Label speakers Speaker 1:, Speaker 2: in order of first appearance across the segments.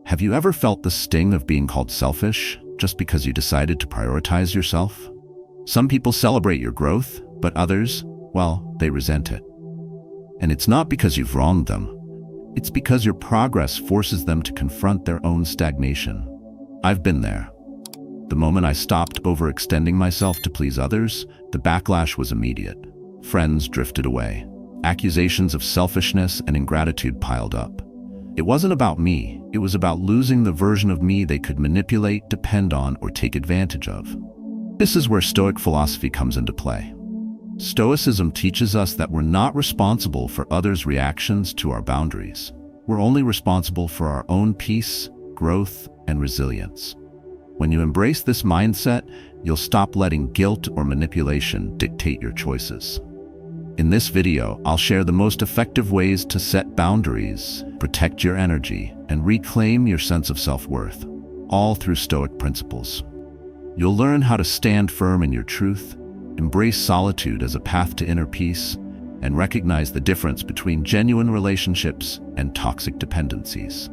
Speaker 1: Have you ever felt the sting of being called selfish just because you decided to prioritize yourself? Some people celebrate your growth, but others, well, they resent it. And it's not because you've wronged them. It's because your progress forces them to confront their own stagnation. I've been there. The moment I stopped overextending myself to please others, the backlash was immediate. Friends drifted away. Accusations of selfishness and ingratitude piled up. It wasn't about me. It was about losing the version of me they could manipulate, depend on, or take advantage of. This is where Stoic philosophy comes into play. Stoicism teaches us that we're not responsible for others' reactions to our boundaries. We're only responsible for our own peace, growth, and resilience. When you embrace this mindset, you'll stop letting guilt or manipulation dictate your choices. In this video, I'll share the most effective ways to set boundaries, protect your energy, and reclaim your sense of self-worth, all through Stoic principles. You'll learn how to stand firm in your truth, embrace solitude as a path to inner peace, and recognize the difference between genuine relationships and toxic dependencies.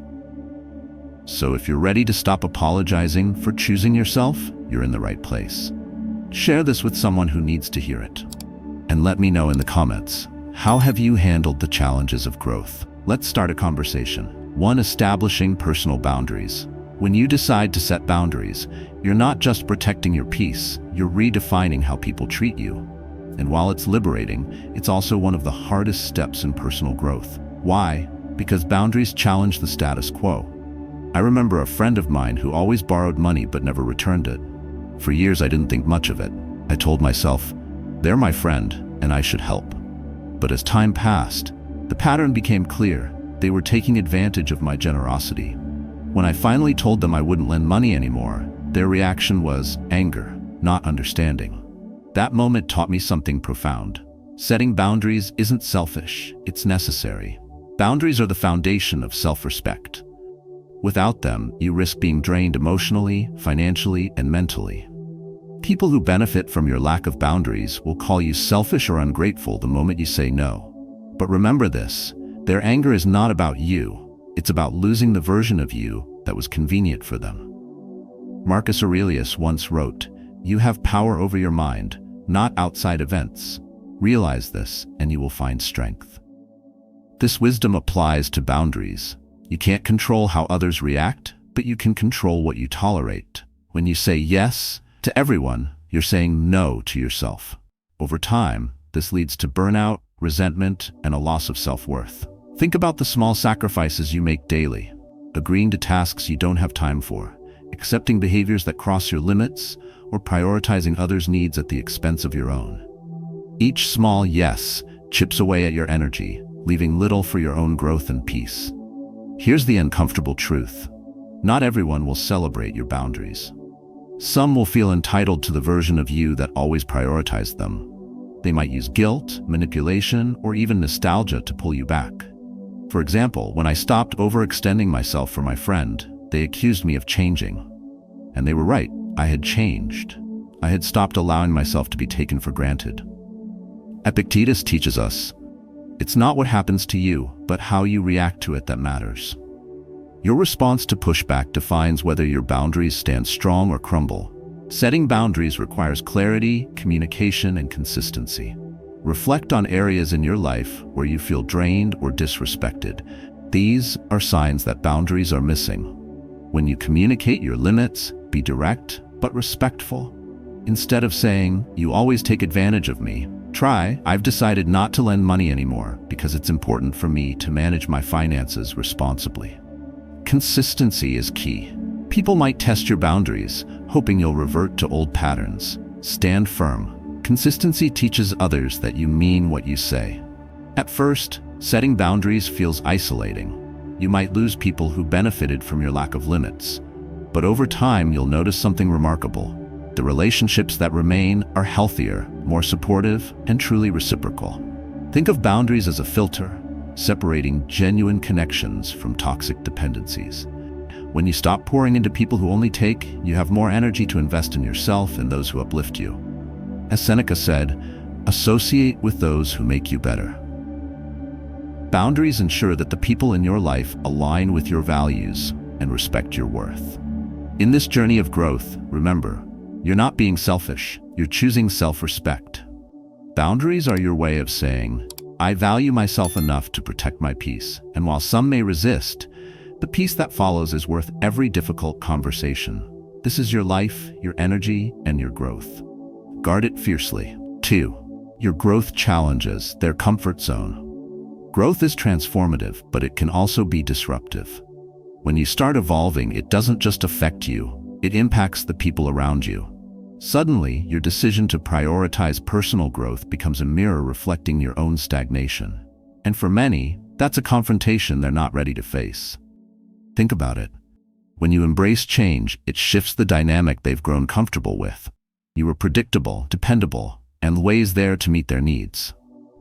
Speaker 1: So if you're ready to stop apologizing for choosing yourself, you're in the right place. Share this with someone who needs to hear it. And let me know in the comments, how have you handled the challenges of growth? Let's start a conversation. 1. Establishing personal boundaries. When you decide to set boundaries, you're not just protecting your peace, you're redefining how people treat you. And while it's liberating, it's also one of the hardest steps in personal growth. Why? Because boundaries challenge the status quo. I remember a friend of mine who always borrowed money but never returned it. For years I didn't think much of it. I told myself, they're my friend and I should help. But as time passed, the pattern became clear. They were taking advantage of my generosity. When I finally told them I wouldn't lend money anymore, their reaction was anger, not understanding. That moment taught me something profound. Setting boundaries isn't selfish, it's necessary. Boundaries are the foundation of self-respect. Without them, you risk being drained emotionally, financially, and mentally. People who benefit from your lack of boundaries will call you selfish or ungrateful the moment you say no. But remember this, their anger is not about you. It's about losing the version of you that was convenient for them. Marcus Aurelius once wrote, "You have power over your mind, not outside events. Realize this, and you will find strength." This wisdom applies to boundaries. You can't control how others react, but you can control what you tolerate. When you say yes to everyone, you're saying no to yourself. Over time, this leads to burnout, resentment, and a loss of self-worth. Think about the small sacrifices you make daily, agreeing to tasks you don't have time for, accepting behaviors that cross your limits, or prioritizing others' needs at the expense of your own. Each small yes chips away at your energy, leaving little for your own growth and peace. Here's the uncomfortable truth. Not everyone will celebrate your boundaries. Some will feel entitled to the version of you that always prioritized them. They might use guilt, manipulation, or even nostalgia to pull you back. For example, when I stopped overextending myself for my friend, they accused me of changing. And they were right, I had changed. I had stopped allowing myself to be taken for granted. Epictetus teaches us, it's not what happens to you, but how you react to it that matters. Your response to pushback defines whether your boundaries stand strong or crumble. Setting boundaries requires clarity, communication, and consistency. Reflect on areas in your life where you feel drained or disrespected. These are signs that boundaries are missing. When you communicate your limits, be direct but respectful. Instead of saying, "You always take advantage of me," try, "I've decided not to lend money anymore because it's important for me to manage my finances responsibly." Consistency is key. People might test your boundaries, hoping you'll revert to old patterns. Stand firm. Consistency teaches others that you mean what you say. At first, setting boundaries feels isolating. You might lose people who benefited from your lack of limits. But over time, you'll notice something remarkable. The relationships that remain are healthier, more supportive, and truly reciprocal. Think of boundaries as a filter, separating genuine connections from toxic dependencies. When you stop pouring into people who only take, you have more energy to invest in yourself and those who uplift you. As Seneca said, associate with those who make you better. Boundaries ensure that the people in your life align with your values, and respect your worth. In this journey of growth, remember, you're not being selfish, you're choosing self-respect. Boundaries are your way of saying, I value myself enough to protect my peace, and while some may resist, the peace that follows is worth every difficult conversation. This is your life, your energy, and your growth. Guard it fiercely. 2. Your growth challenges their comfort zone. Growth is transformative, but it can also be disruptive. When you start evolving, it doesn't just affect you, it impacts the people around you. Suddenly, your decision to prioritize personal growth becomes a mirror reflecting your own stagnation. And for many, that's a confrontation they're not ready to face. Think about it. When you embrace change, it shifts the dynamic they've grown comfortable with. You were predictable, dependable, and always there to meet their needs.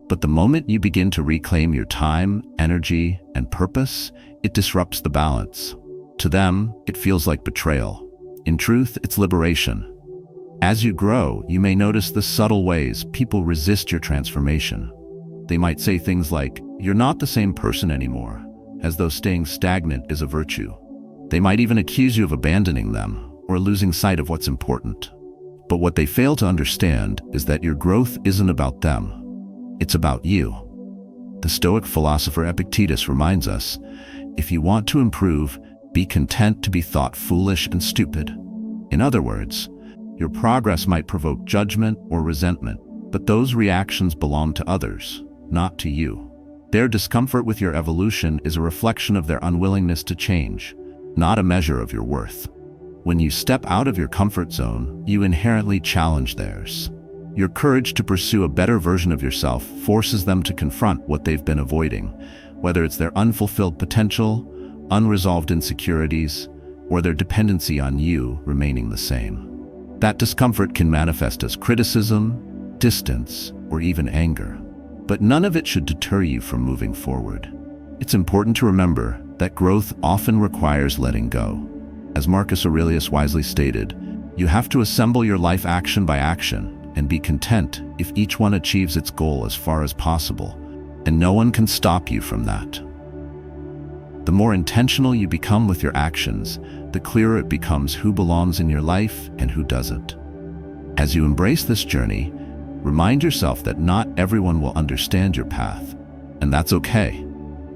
Speaker 1: But the moment you begin to reclaim your time, energy, and purpose, it disrupts the balance. To them, it feels like betrayal. In truth, it's liberation. As you grow, you may notice the subtle ways people resist your transformation. They might say things like, "You're not the same person anymore," as though staying stagnant is a virtue. They might even accuse you of abandoning them or losing sight of what's important. But what they fail to understand is that your growth isn't about them. It's about you. The Stoic philosopher Epictetus reminds us, if you want to improve, be content to be thought foolish and stupid. In other words, your progress might provoke judgment or resentment, but those reactions belong to others, not to you. Their discomfort with your evolution is a reflection of their unwillingness to change, not a measure of your worth. When you step out of your comfort zone, you inherently challenge theirs. Your courage to pursue a better version of yourself forces them to confront what they've been avoiding, whether it's their unfulfilled potential, unresolved insecurities, or their dependency on you remaining the same. That discomfort can manifest as criticism, distance, or even anger. But none of it should deter you from moving forward. It's important to remember that growth often requires letting go. As Marcus Aurelius wisely stated, you have to assemble your life action by action and be content if each one achieves its goal as far as possible, and no one can stop you from that. The more intentional you become with your actions, the clearer it becomes who belongs in your life and who doesn't. As you embrace this journey, remind yourself that not everyone will understand your path, and that's okay.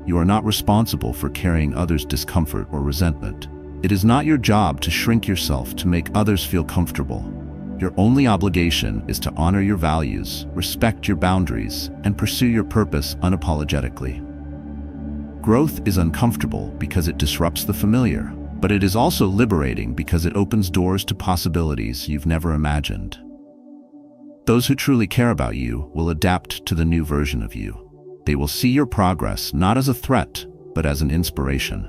Speaker 1: You are not responsible for carrying others' discomfort or resentment. It is not your job to shrink yourself to make others feel comfortable. Your only obligation is to honor your values, respect your boundaries, and pursue your purpose unapologetically. Growth is uncomfortable because it disrupts the familiar, but it is also liberating because it opens doors to possibilities you've never imagined. Those who truly care about you will adapt to the new version of you. They will see your progress not as a threat, but as an inspiration.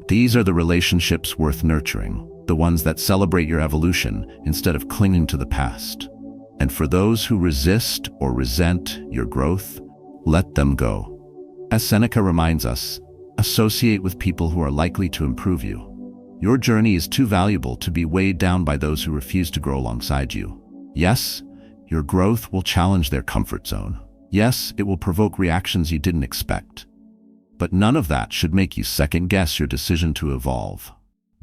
Speaker 1: These are the relationships worth nurturing, the ones that celebrate your evolution instead of clinging to the past. And for those who resist or resent your growth, let them go. As Seneca reminds us, associate with people who are likely to improve you. Your journey is too valuable to be weighed down by those who refuse to grow alongside you. Yes, your growth will challenge their comfort zone. Yes, it will provoke reactions you didn't expect. But none of that should make you second-guess your decision to evolve.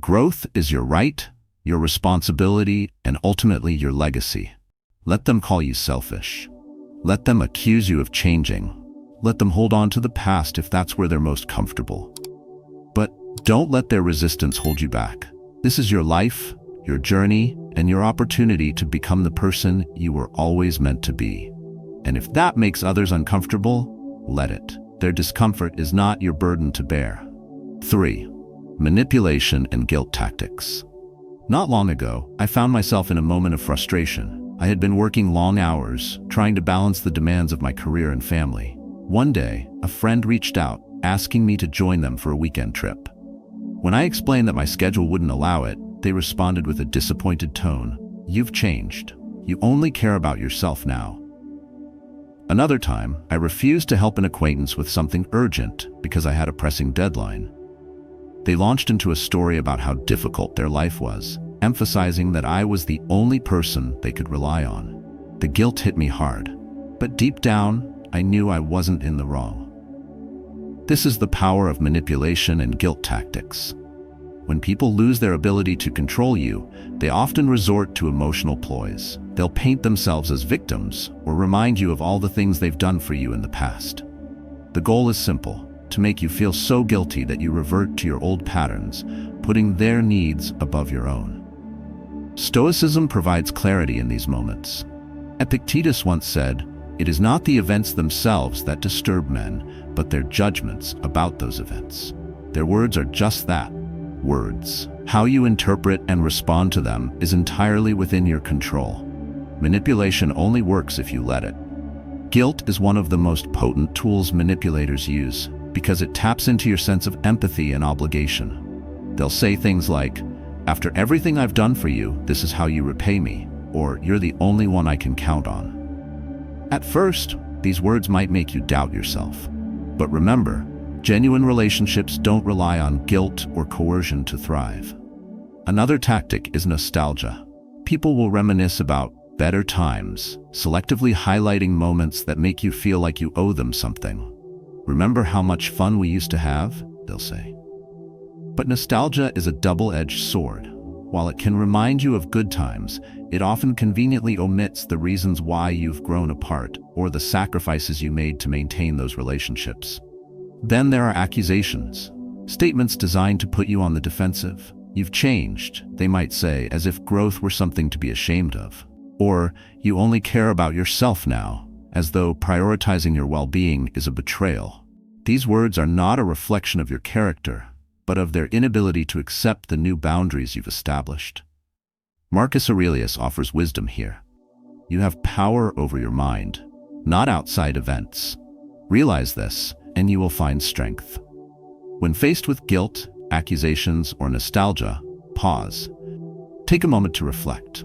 Speaker 1: Growth is your right, your responsibility, and ultimately your legacy. Let them call you selfish. Let them accuse you of changing. Let them hold on to the past if that's where they're most comfortable. But don't let their resistance hold you back. This is your life, your journey, and your opportunity to become the person you were always meant to be. And if that makes others uncomfortable, let it. Their discomfort is not your burden to bear. 3. Manipulation and guilt tactics. Not long ago, I found myself in a moment of frustration. I had been working long hours, trying to balance the demands of my career and family. One day, a friend reached out, asking me to join them for a weekend trip. When I explained that my schedule wouldn't allow it, they responded with a disappointed tone. "You've changed. You only care about yourself now." Another time, I refused to help an acquaintance with something urgent because I had a pressing deadline. They launched into a story about how difficult their life was, emphasizing that I was the only person they could rely on. The guilt hit me hard, but deep down, I knew I wasn't in the wrong. This is the power of manipulation and guilt tactics. When people lose their ability to control you, they often resort to emotional ploys. They'll paint themselves as victims or remind you of all the things they've done for you in the past. The goal is simple: to make you feel so guilty that you revert to your old patterns, putting their needs above your own. Stoicism provides clarity in these moments. Epictetus once said, "It is not the events themselves that disturb men, but their judgments about those events." Their words are just that, words. How you interpret and respond to them is entirely within your control. Manipulation only works if you let it. Guilt is one of the most potent tools manipulators use because it taps into your sense of empathy and obligation. They'll say things like, "After everything I've done for you, this is how you repay me," or "You're the only one I can count on." At first, these words might make you doubt yourself. But remember, genuine relationships don't rely on guilt or coercion to thrive. Another tactic is nostalgia. People will reminisce about better times, selectively highlighting moments that make you feel like you owe them something. "Remember how much fun we used to have?" they'll say. But nostalgia is a double-edged sword. While it can remind you of good times, it often conveniently omits the reasons why you've grown apart or the sacrifices you made to maintain those relationships. Then there are accusations, statements designed to put you on the defensive. "You've changed," they might say, as if growth were something to be ashamed of. Or, "You only care about yourself now," as though prioritizing your well-being is a betrayal. These words are not a reflection of your character, but of their inability to accept the new boundaries you've established. Marcus Aurelius offers wisdom here. You have power over your mind, not outside events. Realize this, and you will find strength. When faced with guilt, accusations, or nostalgia, pause. Take a moment to reflect.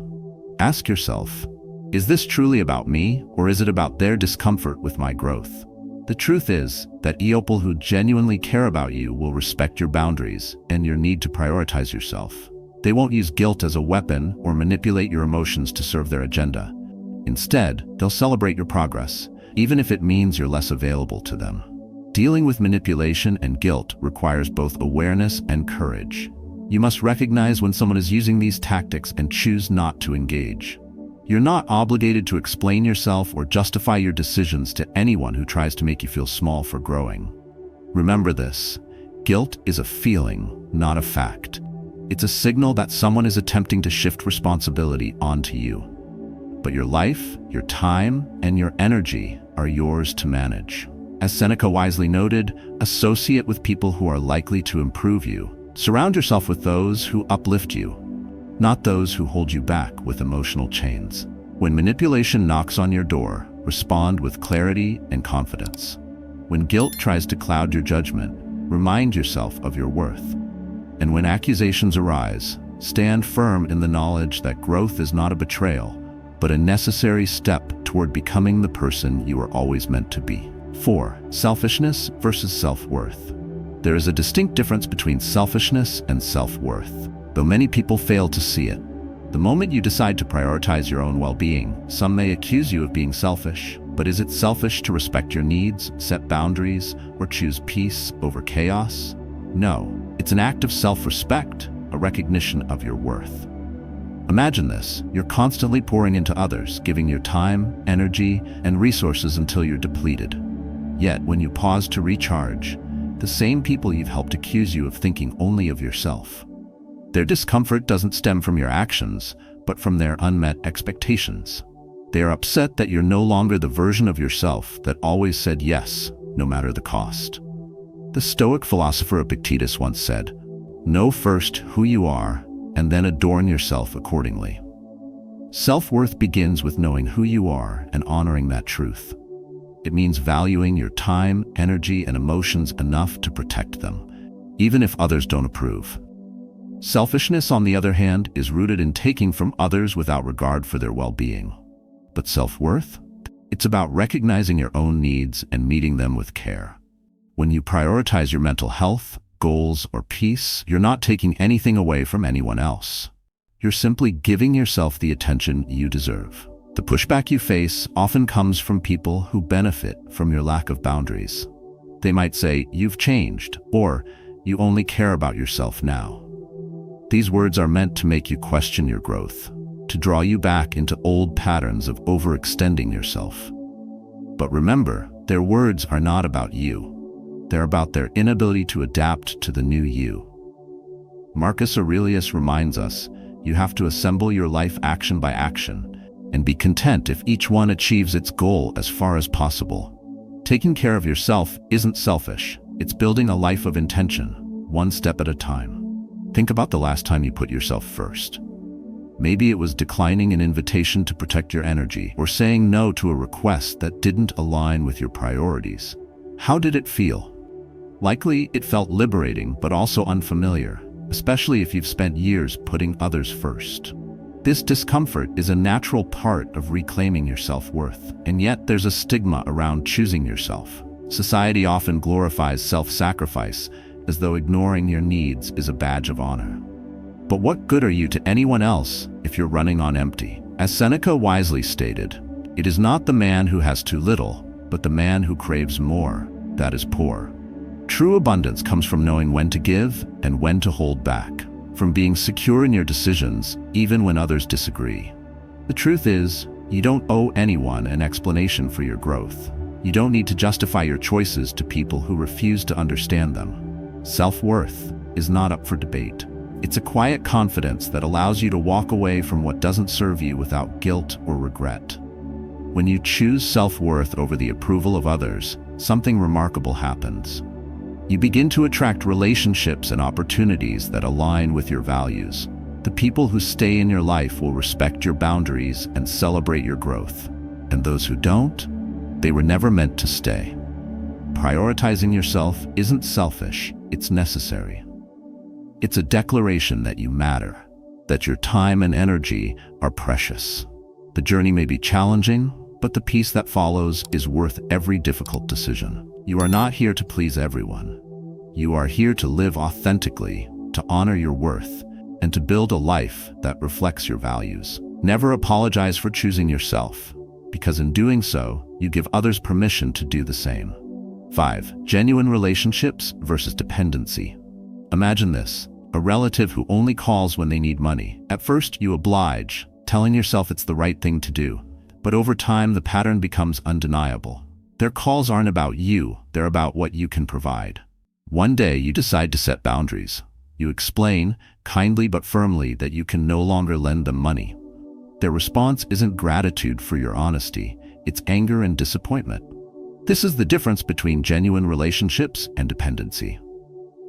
Speaker 1: Ask yourself, is this truly about me, or is it about their discomfort with my growth? The truth is that people who genuinely care about you will respect your boundaries and your need to prioritize yourself. They won't use guilt as a weapon or manipulate your emotions to serve their agenda. Instead, they'll celebrate your progress, even if it means you're less available to them. Dealing with manipulation and guilt requires both awareness and courage. You must recognize when someone is using these tactics and choose not to engage. You're not obligated to explain yourself or justify your decisions to anyone who tries to make you feel small for growing. Remember this: guilt is a feeling, not a fact. It's a signal that someone is attempting to shift responsibility onto you. But your life, your time, and your energy are yours to manage. As Seneca wisely noted, associate with people who are likely to improve you. Surround yourself with those who uplift you, not those who hold you back with emotional chains. When manipulation knocks on your door, respond with clarity and confidence. When guilt tries to cloud your judgment, remind yourself of your worth. And when accusations arise, stand firm in the knowledge that growth is not a betrayal, but a necessary step toward becoming the person you were always meant to be. 4. Selfishness versus self-worth. There is a distinct difference between selfishness and self-worth, though many people fail to see it. The moment you decide to prioritize your own well-being, some may accuse you of being selfish. But is it selfish to respect your needs, set boundaries, or choose peace over chaos? No, it's an act of self-respect, a recognition of your worth. Imagine this: you're constantly pouring into others, giving your time, energy, and resources until you're depleted. Yet, when you pause to recharge, the same people you've helped accuse you of thinking only of yourself. Their discomfort doesn't stem from your actions, but from their unmet expectations. They are upset that you're no longer the version of yourself that always said yes, no matter the cost. The Stoic philosopher Epictetus once said, "Know first who you are, and then adorn yourself accordingly." Self-worth begins with knowing who you are and honoring that truth. It means valuing your time, energy, and emotions enough to protect them, even if others don't approve. Selfishness, on the other hand, is rooted in taking from others without regard for their well-being. But self-worth? It's about recognizing your own needs and meeting them with care. When you prioritize your mental health, goals, or peace, you're not taking anything away from anyone else. You're simply giving yourself the attention you deserve. The pushback you face often comes from people who benefit from your lack of boundaries. They might say, "You've changed," or "You only care about yourself now." These words are meant to make you question your growth, to draw you back into old patterns of overextending yourself. But remember, their words are not about you. They're about their inability to adapt to the new you. Marcus Aurelius reminds us, you have to assemble your life action by action, and be content if each one achieves its goal as far as possible. Taking care of yourself isn't selfish. It's building a life of intention, one step at a time. Think about the last time you put yourself first. Maybe it was declining an invitation to protect your energy, or saying no to a request that didn't align with your priorities. How did it feel? Likely, it felt liberating, but also unfamiliar, especially if you've spent years putting others first. This discomfort is a natural part of reclaiming your self-worth, and yet there's a stigma around choosing yourself. Society often glorifies self-sacrifice, as though ignoring your needs is a badge of honor. But what good are you to anyone else if you're running on empty? As Seneca wisely stated, it is not the man who has too little, but the man who craves more, that is poor. True abundance comes from knowing when to give and when to hold back, from being secure in your decisions, even when others disagree. The truth is, you don't owe anyone an explanation for your growth. You don't need to justify your choices to people who refuse to understand them. Self-worth is not up for debate. It's a quiet confidence that allows you to walk away from what doesn't serve you without guilt or regret. When you choose self-worth over the approval of others, something remarkable happens. You begin to attract relationships and opportunities that align with your values. The people who stay in your life will respect your boundaries and celebrate your growth. And those who don't, they were never meant to stay. Prioritizing yourself isn't selfish, it's necessary. It's a declaration that you matter, that your time and energy are precious. The journey may be challenging, but the peace that follows is worth every difficult decision. You are not here to please everyone. You are here to live authentically, to honor your worth, and to build a life that reflects your values. Never apologize for choosing yourself, because in doing so, you give others permission to do the same. 5. Genuine relationships versus dependency. Imagine this, a relative who only calls when they need money. At first, you oblige, telling yourself it's the right thing to do. But over time, the pattern becomes undeniable. Their calls aren't about you, they're about what you can provide. One day, you decide to set boundaries. You explain, kindly but firmly, that you can no longer lend them money. Their response isn't gratitude for your honesty, it's anger and disappointment. This is the difference between genuine relationships and dependency.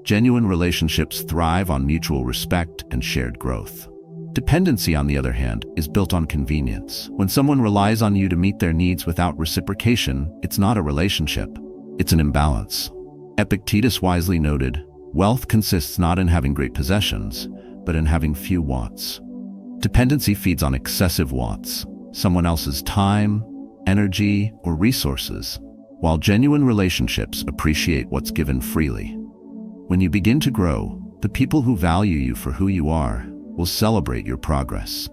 Speaker 1: Genuine relationships thrive on mutual respect and shared growth. Dependency, on the other hand, is built on convenience. When someone relies on you to meet their needs without reciprocation, it's not a relationship, it's an imbalance. Epictetus wisely noted, "Wealth consists not in having great possessions, but in having few wants." Dependency feeds on excessive wants, someone else's time, energy, or resources, while genuine relationships appreciate what's given freely. When you begin to grow, the people who value you for who you are will celebrate your progress.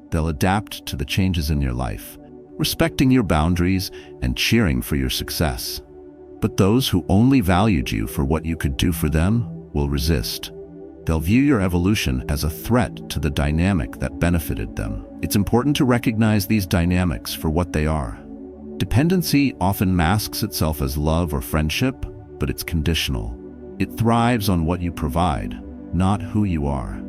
Speaker 1: They'll adapt to the changes in your life, respecting your boundaries and cheering for your success. But those who only valued you for what you could do for them will resist. They'll view your evolution as a threat to the dynamic that benefited them. It's important to recognize these dynamics for what they are. Dependency often masks itself as love or friendship, but it's conditional. It thrives on what you provide, not who you are.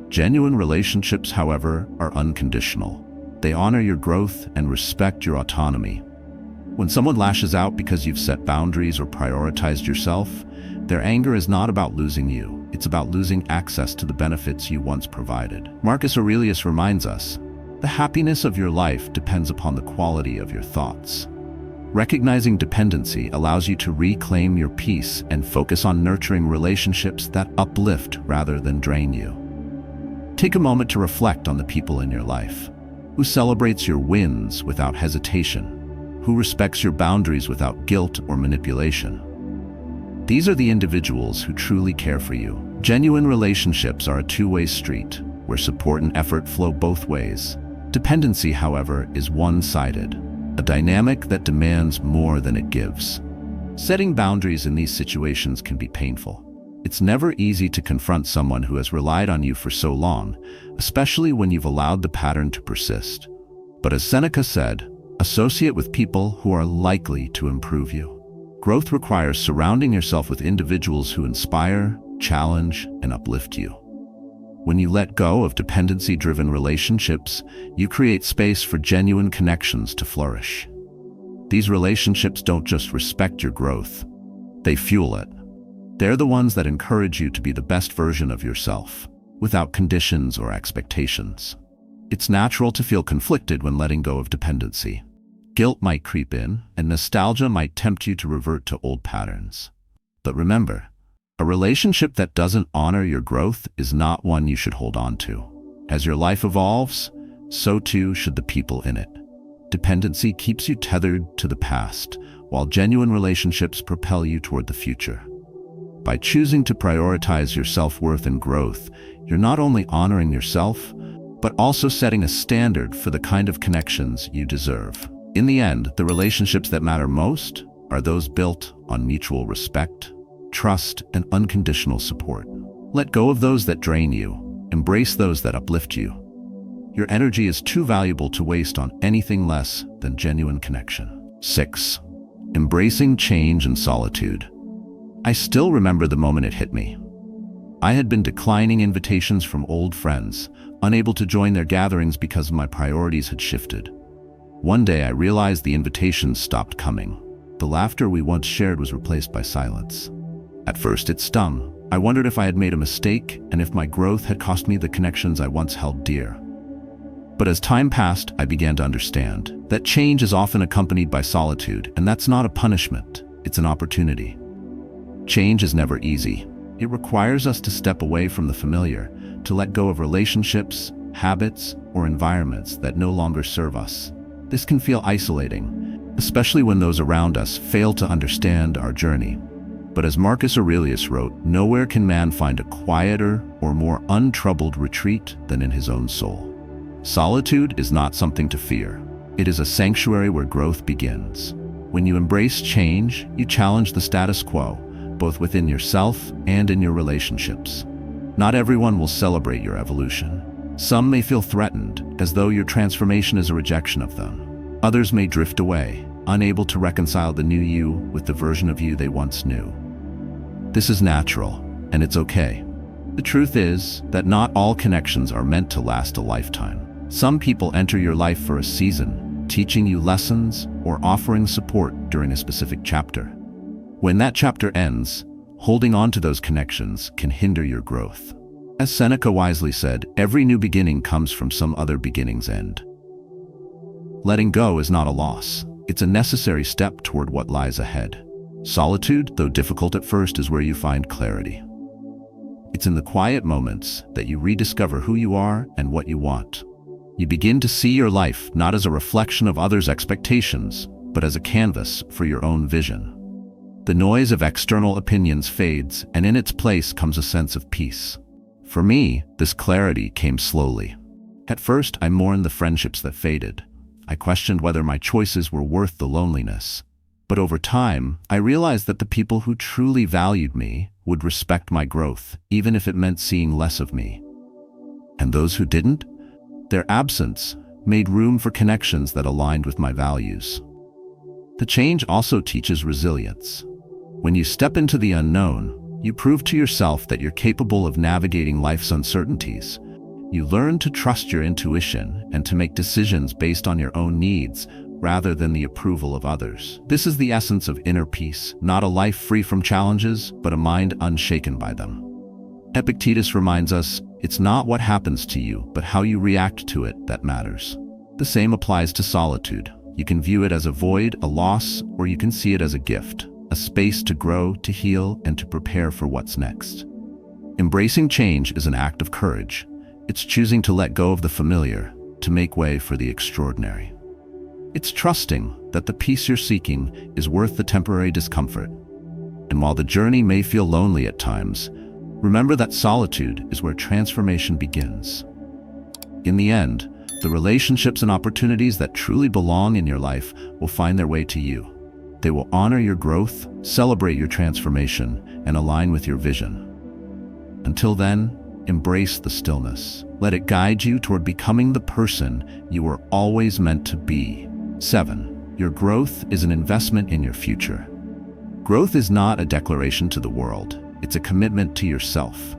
Speaker 1: Genuine relationships, however, are unconditional. They honor your growth and respect your autonomy. When someone lashes out because you've set boundaries or prioritized yourself, their anger is not about losing you. It's about losing access to the benefits you once provided. Marcus Aurelius reminds us, the happiness of your life depends upon the quality of your thoughts. Recognizing dependency allows you to reclaim your peace and focus on nurturing relationships that uplift rather than drain you. Take a moment to reflect on the people in your life. Who celebrates your wins without hesitation? Who respects your boundaries without guilt or manipulation? These are the individuals who truly care for you. Genuine relationships are a two-way street, where support and effort flow both ways. Dependency, however, is one-sided, a dynamic that demands more than it gives. Setting boundaries in these situations can be painful. It's never easy to confront someone who has relied on you for so long, especially when you've allowed the pattern to persist. But as Seneca said, associate with people who are likely to improve you. Growth requires surrounding yourself with individuals who inspire, challenge, and uplift you. When you let go of dependency-driven relationships, you create space for genuine connections to flourish. These relationships don't just respect your growth, they fuel it. They're the ones that encourage you to be the best version of yourself, without conditions or expectations. It's natural to feel conflicted when letting go of dependency. Guilt might creep in, and nostalgia might tempt you to revert to old patterns. But remember, a relationship that doesn't honor your growth is not one you should hold on to. As your life evolves, so too should the people in it. Dependency keeps you tethered to the past, while genuine relationships propel you toward the future. By choosing to prioritize your self-worth and growth, you're not only honoring yourself, but also setting a standard for the kind of connections you deserve. In the end, the relationships that matter most are those built on mutual respect, trust, and unconditional support. Let go of those that drain you. Embrace those that uplift you. Your energy is too valuable to waste on anything less than genuine connection. 6. Embracing change and solitude. I still remember the moment it hit me. I had been declining invitations from old friends, unable to join their gatherings because my priorities had shifted. One day I realized the invitations stopped coming. The laughter we once shared was replaced by silence. At first it stung. I wondered if I had made a mistake and if my growth had cost me the connections I once held dear. But as time passed, I began to understand that change is often accompanied by solitude, and that's not a punishment, it's an opportunity. Change is never easy. It requires us to step away from the familiar, to let go of relationships, habits, or environments that no longer serve us. This can feel isolating, especially when those around us fail to understand our journey. But as Marcus Aurelius wrote, nowhere can man find a quieter or more untroubled retreat than in his own soul. Solitude is not something to fear. It is a sanctuary where growth begins. When you embrace change, you challenge the status quo, both within yourself and in your relationships. Not everyone will celebrate your evolution. Some may feel threatened, as though your transformation is a rejection of them. Others may drift away, unable to reconcile the new you with the version of you they once knew. This is natural, and it's okay. The truth is that not all connections are meant to last a lifetime. Some people enter your life for a season, teaching you lessons or offering support during a specific chapter. When that chapter ends, holding on to those connections can hinder your growth. As Seneca wisely said, every new beginning comes from some other beginning's end. Letting go is not a loss. It's a necessary step toward what lies ahead. Solitude, though difficult at first, is where you find clarity. It's in the quiet moments that you rediscover who you are and what you want. You begin to see your life not as a reflection of others' expectations, but as a canvas for your own vision. The noise of external opinions fades, and in its place comes a sense of peace. For me, this clarity came slowly. At first, I mourned the friendships that faded. I questioned whether my choices were worth the loneliness. But over time, I realized that the people who truly valued me would respect my growth, even if it meant seeing less of me. And those who didn't? Their absence made room for connections that aligned with my values. The change also teaches resilience. When you step into the unknown, you prove to yourself that you're capable of navigating life's uncertainties. You learn to trust your intuition and to make decisions based on your own needs rather than the approval of others. This is the essence of inner peace, not a life free from challenges, but a mind unshaken by them. Epictetus reminds us, it's not what happens to you, but how you react to it that matters. The same applies to solitude. You can view it as a void, a loss, or you can see it as a gift, a space to grow, to heal, and to prepare for what's next. Embracing change is an act of courage. It's choosing to let go of the familiar, to make way for the extraordinary. It's trusting that the peace you're seeking is worth the temporary discomfort. And while the journey may feel lonely at times, remember that solitude is where transformation begins. In the end, the relationships and opportunities that truly belong in your life will find their way to you. They will honor your growth, celebrate your transformation, and align with your vision. Until then, embrace the stillness. Let it guide you toward becoming the person you were always meant to be. 7. Your growth is an investment in your future. Growth is not a declaration to the world. It's a commitment to yourself.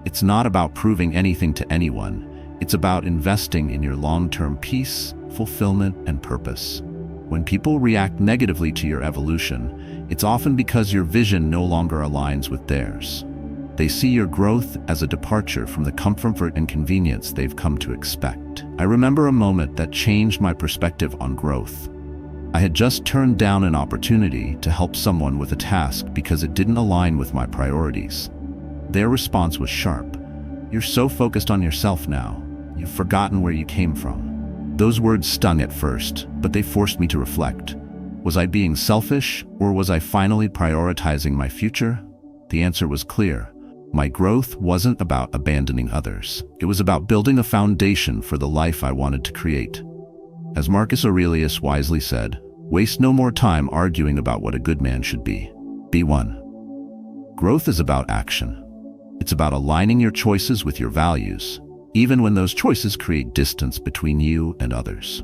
Speaker 1: It's not about proving anything to anyone. It's about investing in your long-term peace, fulfillment, and purpose. When people react negatively to your evolution, it's often because your vision no longer aligns with theirs. They see your growth as a departure from the comfort and convenience they've come to expect. I remember a moment that changed my perspective on growth. I had just turned down an opportunity to help someone with a task because it didn't align with my priorities. Their response was sharp. "You're so focused on yourself now. You've forgotten where you came from." Those words stung at first, but they forced me to reflect. Was I being selfish, or was I finally prioritizing my future? The answer was clear. My growth wasn't about abandoning others. It was about building a foundation for the life I wanted to create. As Marcus Aurelius wisely said, "Waste no more time arguing about what a good man should be. Be one." Growth is about action. It's about aligning your choices with your values, even when those choices create distance between you and others.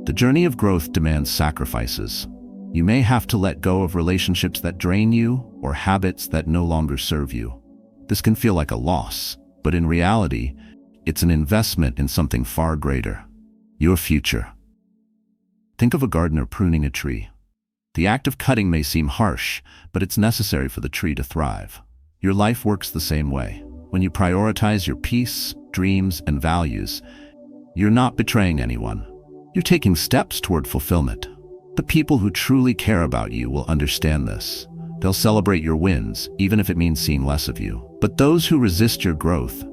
Speaker 1: The journey of growth demands sacrifices. You may have to let go of relationships that drain you or habits that no longer serve you. This can feel like a loss, but in reality, it's an investment in something far greater: your future. Think of a gardener pruning a tree. The act of cutting may seem harsh, but it's necessary for the tree to thrive. Your life works the same way. When you prioritize your peace, dreams, and values, you're not betraying anyone. You're taking steps toward fulfillment. The people who truly care about you will understand this. They'll celebrate your wins, even if it means seeing less of you. But those who resist your growth,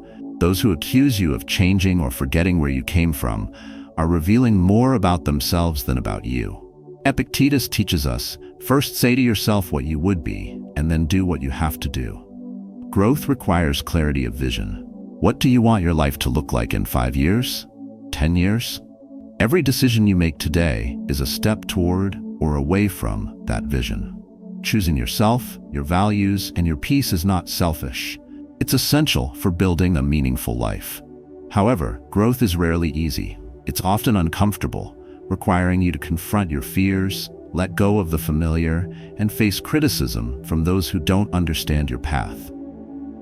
Speaker 1: those who accuse you of changing or forgetting where you came from, are revealing more about themselves than about you. Epictetus teaches us, first say to yourself what you would be, and then do what you have to do. Growth requires clarity of vision. What do you want your life to look like in 5 years? 10 years? Every decision you make today is a step toward or away from that vision. Choosing yourself, your values, and your peace is not selfish. It's essential for building a meaningful life. However, growth is rarely easy. It's often uncomfortable, requiring you to confront your fears, let go of the familiar, and face criticism from those who don't understand your path.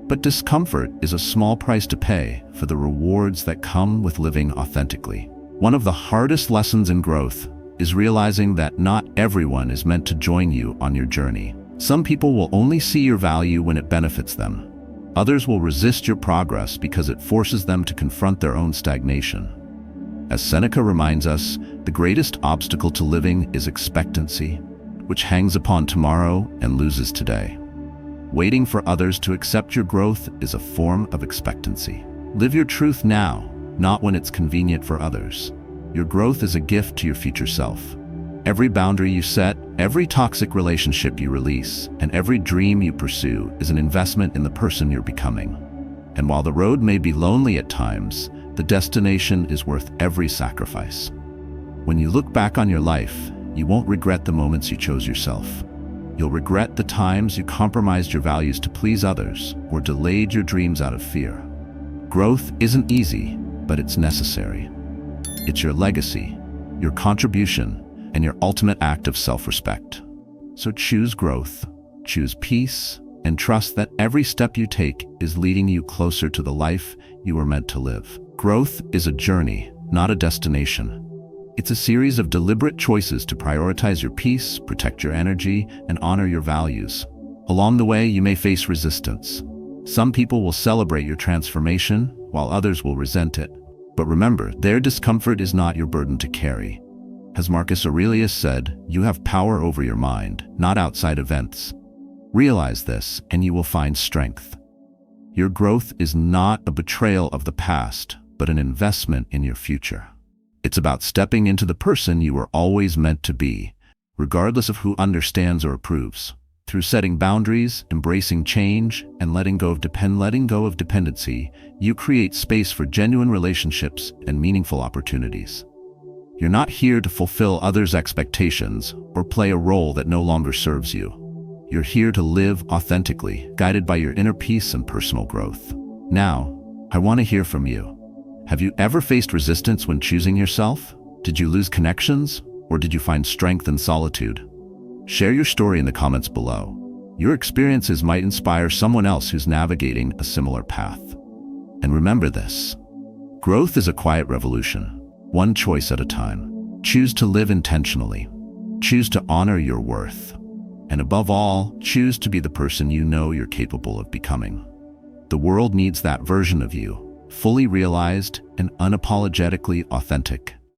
Speaker 1: But discomfort is a small price to pay for the rewards that come with living authentically. One of the hardest lessons in growth is realizing that not everyone is meant to join you on your journey. Some people will only see your value when it benefits them. Others will resist your progress because it forces them to confront their own stagnation. As Seneca reminds us, the greatest obstacle to living is expectancy, which hangs upon tomorrow and loses today. Waiting for others to accept your growth is a form of expectancy. Live your truth now, not when it's convenient for others. Your growth is a gift to your future self. Every boundary you set, every toxic relationship you release, and every dream you pursue is an investment in the person you're becoming. And while the road may be lonely at times, the destination is worth every sacrifice. When you look back on your life, you won't regret the moments you chose yourself. You'll regret the times you compromised your values to please others or delayed your dreams out of fear. Growth isn't easy, but it's necessary. It's your legacy, your contribution, and your ultimate act of self-respect. So choose growth, choose peace, and trust that every step you take is leading you closer to the life you were meant to live. Growth is a journey, not a destination. It's a series of deliberate choices to prioritize your peace, protect your energy, and honor your values. Along the way, you may face resistance. Some people will celebrate your transformation, while others will resent it. But remember, their discomfort is not your burden to carry. As Marcus Aurelius said, you have power over your mind, not outside events. Realize this, and you will find strength. Your growth is not a betrayal of the past, but an investment in your future. It's about stepping into the person you were always meant to be, regardless of who understands or approves. Through setting boundaries, embracing change, and letting go of dependency, you create space for genuine relationships and meaningful opportunities. You're not here to fulfill others' expectations or play a role that no longer serves you. You're here to live authentically, guided by your inner peace and personal growth. Now, I want to hear from you. Have you ever faced resistance when choosing yourself? Did you lose connections, or did you find strength in solitude? Share your story in the comments below. Your experiences might inspire someone else who's navigating a similar path. And remember this: growth is a quiet revolution, one choice at a time. Choose to live intentionally. Choose to honor your worth. And above all, choose to be the person you know you're capable of becoming. The world needs that version of you, fully realized and unapologetically authentic.